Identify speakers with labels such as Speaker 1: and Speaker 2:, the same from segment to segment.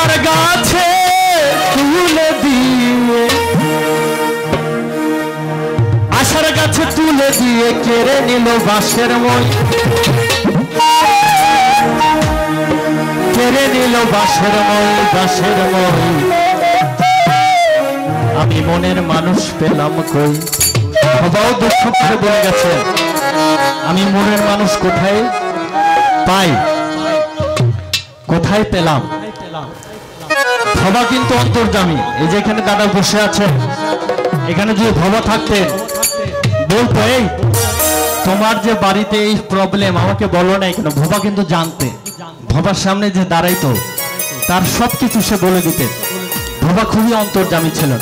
Speaker 1: আশার গাছে তুলে দিয়ে, আশার গাছে তুলে দিয়ে কেড়ে নিল বাঁশের মই, কেড়ে নিল বাঁশের মই, বাঁশের মই। আমি মনের মানুষ পেলাম কই। বাবাও দুঃখ করে বলে গেছে, আমি মনের মানুষ কোথায় পাই, কোথায় পেলাম। ভবা কিন্তু অন্তর্যামী। এই যে এখানে দাদা বসে আছে, এখানে যদি ভবা থাকতেন বলতো এই তোমার যে বাড়িতে এই প্রবলেম আমাকে বলো নাই কেন, ভবা কিন্তু জানতে। ভবার সামনে যে দাঁড়াইতো তার সবকিছু সে বলে দিতে। ভবা খুবই অন্তর্যামী ছিল।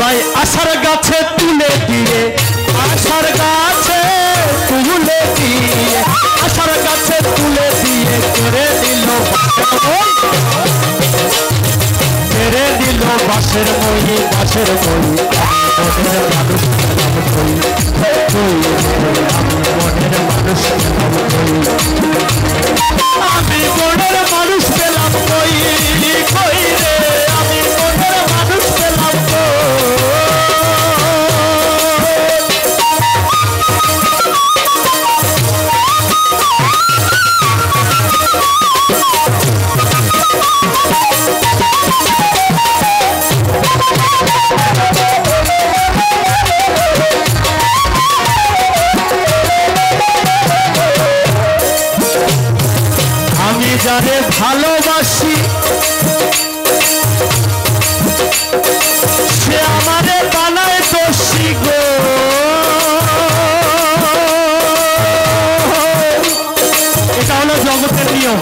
Speaker 1: ভাই আশার গাছে তুলে দিয়ে, আশার গাছে তুলে দিয়ে, আশার গাছে তুলে দিয়ে কেড়ে দিল, কেড়ে দিল বাঁশের মই, বাঁশের মই। মনের মানুষ পেলাম কই, আমি মনের মানুষ পেলাম কই, আমি মনের মানুষ পেলাম কই, কই রে আমি মনের মানুষ পেলাম কই। যারে ভালোবাসি সে আমারে বানায় দোষী গো, এটা হলো জগতের নিয়ম।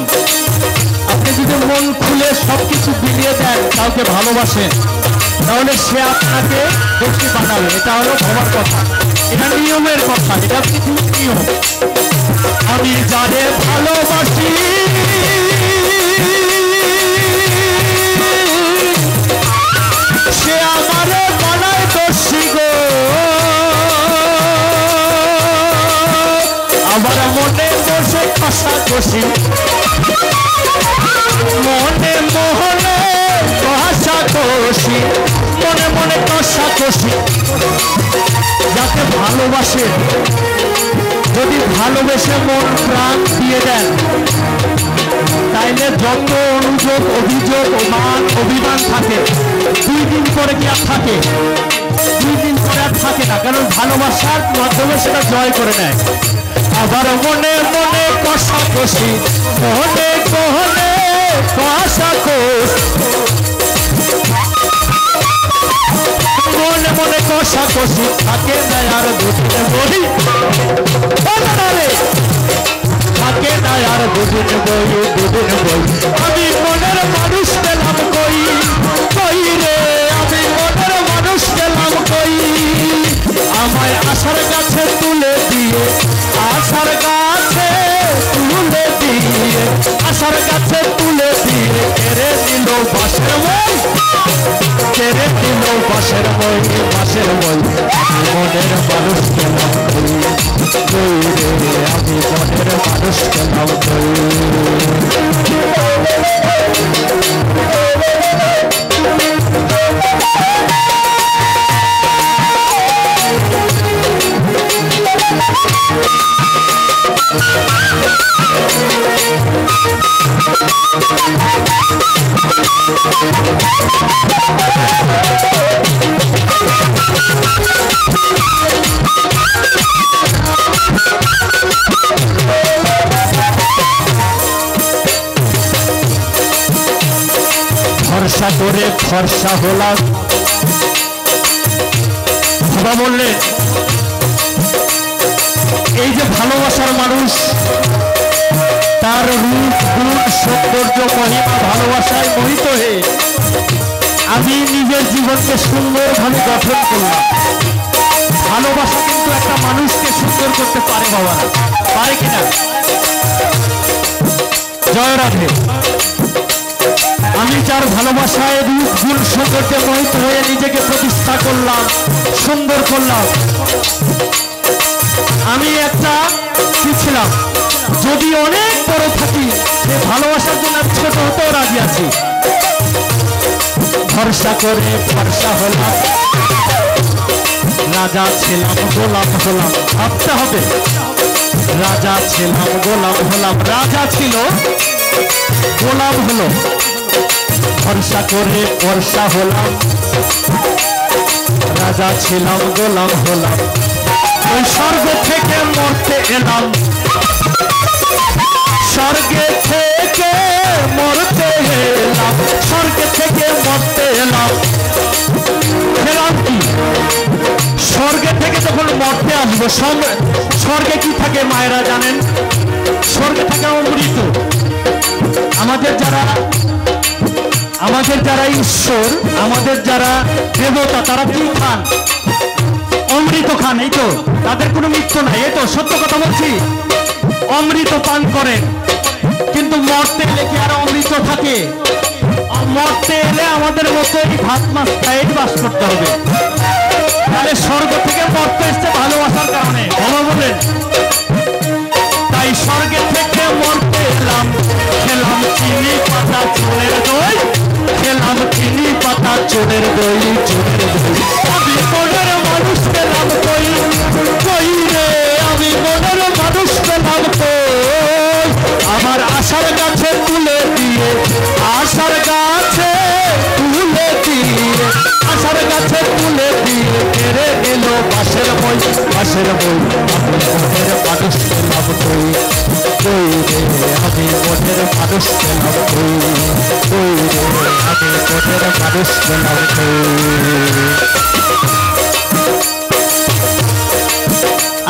Speaker 1: আপনি যদি মন খুলে সবকিছু বিলিয়ে দেন, কাউকে ভালোবাসেন, তাহলে সে আপনাকে দোষী বানাবে। এটা হলো ভবার কথা, এটা নিয়মের কথা, এটা পৃথিবীর নিয়ম। আমি যারে ভালোবাসি সে আমারে বানায় দোষী গো, আমার মনে বসে কষাকষি, মনে মোহনে কষাকষি, মনে মনে কষাকষি। যাকে ভালোবাসে, যদি ভালোবেসে মন প্রাণ দিয়ে দেন, তাইলে যত অনুযোগ অভিযোগ মান অভিমান থাকে 2 দিন পরে কি আর থাকে, 2 দিন পরে আর থাকে না, কারণ ভালোবাসার মাধ্যমে সেটা জয় করে নেয়। আবার মনে মনে কষাকষি, মনে মনে কষাকষি, মনে মনে কষাকষি থাকে না আর দুদিন বই, থাকে না আর দুদিন বই, দুদিন বই। আমি মনের মানুষ পেলাম কই, কই রে আমি মনের মানুষ পেলাম কই। আমায় আশার গাছে তুলে দিয়ে, আশার গাছে তুলে দিয়ে, আশার গাছে তুলে দিয়ে কেড়ে দিল বাঁশের মই, কেড়ে দিল বাঁশের মই, বাঁশের মই। আমি মনের মানুষ পেলাম কই, কই রে আমি মনের মানুষ পেলাম কই। ভরসা করে ফর্সা হলাম। বাবা বললেন এই যে ভালোবাসার মানুষ, তার রূপ গুণ সৌন্দর্য মহিমা ভালোবাসায় মোহিত হয়ে আমি নিজের জীবনকে সুন্দরভাবে গঠন করলাম। ভালোবাসা কিন্তু একটা মানুষকে সুন্দর করতে পারে, বাবা পারে কিনা? জয় রাধে। আমি যার ভালোবাসায় রূপ গুণ সৌন্দর্যে মোহিত হয়ে নিজেকে প্রতিষ্ঠা করলাম, সুন্দর করলাম। আমি একটা কি ছিলাম, বলেছিলাম যদি অনেক বড় থাকি সে ভালোবাসার জন্য ছোট হতেও রাজি আছি। ভরসা করে ভরসা হলাম, রাজা ছিলাম গোলাম হলাম। ভাবতে হবে, রাজা ছিলাম গোলাম হলাম। রাজা ছিল গোলাম হলো, ভরসা করে ভরসা হলাম, রাজা ছিলাম গোলাম হলাম। ওই স্বর্গ থেকে মরতে এলাম, স্বর্গে থেকে মরতে এলাম, স্বর্গে থেকে মরতে এলাম। এলাম কি স্বর্গে থেকে যখন মরতে আসবো, স্বর্গে কি থাকে মায়েরা জানেন? স্বর্গে থাকে অমৃত। আমাদের যারা ঈশ্বর, আমাদের যারা দেবতা, তারা কি খান? অমৃত খান। এই তো, তাদের কোনো মৃত্যু নাই। এই তো সত্য কথা বলছি, অমৃত পান করেন। কিন্তু মরতে এলে কি আর অমৃত থাকে? মরতে এলে আমাদের মতো এই ভাত মাছ খাই বাস করতে হবে। তাহলে স্বর্গ থেকে মরতে এসছে ভালোবাসার কারণে, ভালো বলেন। তাই স্বর্গে থেকে মরতে এলাম, খেলাম চিনি পাতা চোরের দই, খেলাম চিনি পাতা চোরের দই, চোরের দই। আমি মনের মানুষ পেলাম কই, কই রে আমি মনের মানুষ পেলাম কই। আমার আশার গাছে তুলে দিয়ে, আশার গাছে তুলে দিয়ে, আশার গাছে তুলে দিয়ে কেড়ে নিল বাঁশের বই, বাঁশের বই। আমি মনের মানুষ পেলাম কই, কই রে আমি মনের মানুষ পেলাম কই, কই রে আমি মনের মানুষ পেলাম কই।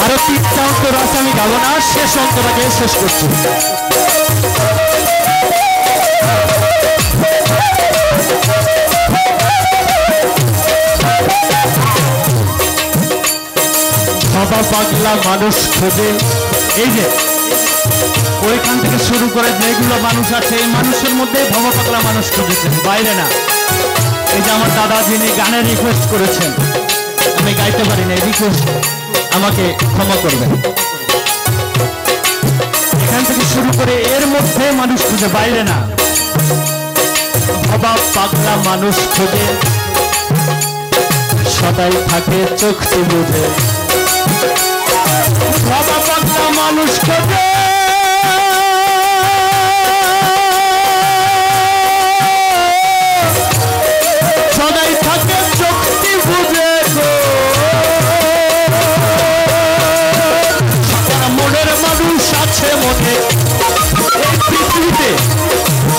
Speaker 1: আরো 3টা অন্তর আছে, আমি গাবো না, শেষ অন্তরটাকে শেষ করছি। বাবা পাগলা মানুষ খোঁজে। এই যে ওইখান থেকে শুরু করে যেগুলো মানুষ আছে, এই মানুষের মধ্যে বাবা পাগলা মানুষ খুঁজেছেন, বাইরে না। এই যে আমার দাদা যিনি গানের রিকোয়েস্ট করেছেন, আমি গাইতে পারি না, রিকোয়েস্ট আমাকে ক্ষমা করবেন। এখান থেকে শুরু করে এর মধ্যে মানুষ খুঁজে, বাইরে না। বাবা পাগলা মানুষ খোঁজে, সদাই থাকে চোখটি বুঝে। বাবা পাগলা মানুষ খোঁজে, সদাই থাকে চোখটি বুঝে গো। মনের মানুষ আছে মনে, এই পৃথিবীতে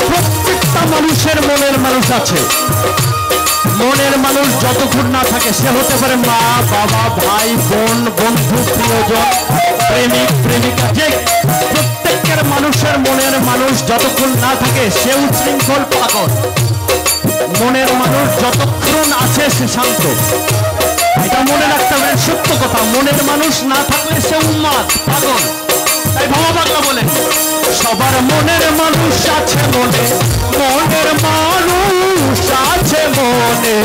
Speaker 1: প্রত্যেকটা মানুষের মনের মানুষ আছে। মনের মানুষ যতক্ষণ না থাকে, সে হতে পারে মা, বাবা, ভাই, বোন, বন্ধু, প্রিয়জন, প্রেমিক, প্রেমিকা, যে প্রত্যেকের মানুষের মনের মানুষ যতক্ষণ না থাকে সে উচ্ছৃঙ্খল পাগল। মনের মানুষ যতক্ষণ আছে সে শান্ত। এটা মনে রাখতে হবে, সত্য কথা। মনের মানুষ না থাকলে সে উন্মাদ, পাগল। তাই বাবা পাগলা বলেন সবার মনের মানুষ আছে মনে, মনের মানুষ আছে মনে,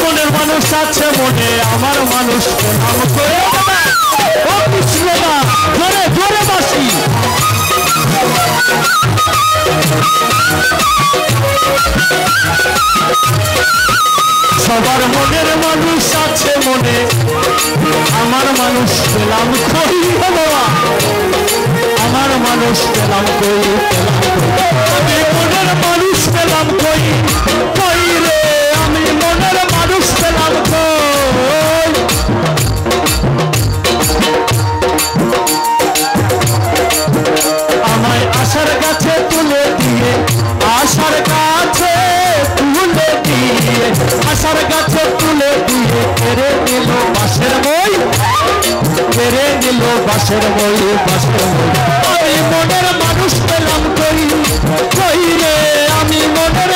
Speaker 1: মনের মানুষ আছে মনে। আমার মানুষ নাম করে ও কৃষ্ণদা, জোরে জোরে বাসি। সবার মনের মানুষ আছে মনে, আমার মানুষ পেলাম কই বাবা, আমার মানুষ পেলাম কই, আমি মনের মানুষ পেলাম কই, কই রে আমি মনের মানুষ পেলাম কই। আমায় আশার গাছে তুলে দিয়ে, আশার গাছে তুলে দিয়ে, আশার গাছে তুলে দিয়ে কেড়ে নিল বাঁশের বই, কেড়ে নিল বাঁশের বই, বাঁশের বই। আমি মনের মানুষ পেলাম কই, কই রে আমি মনের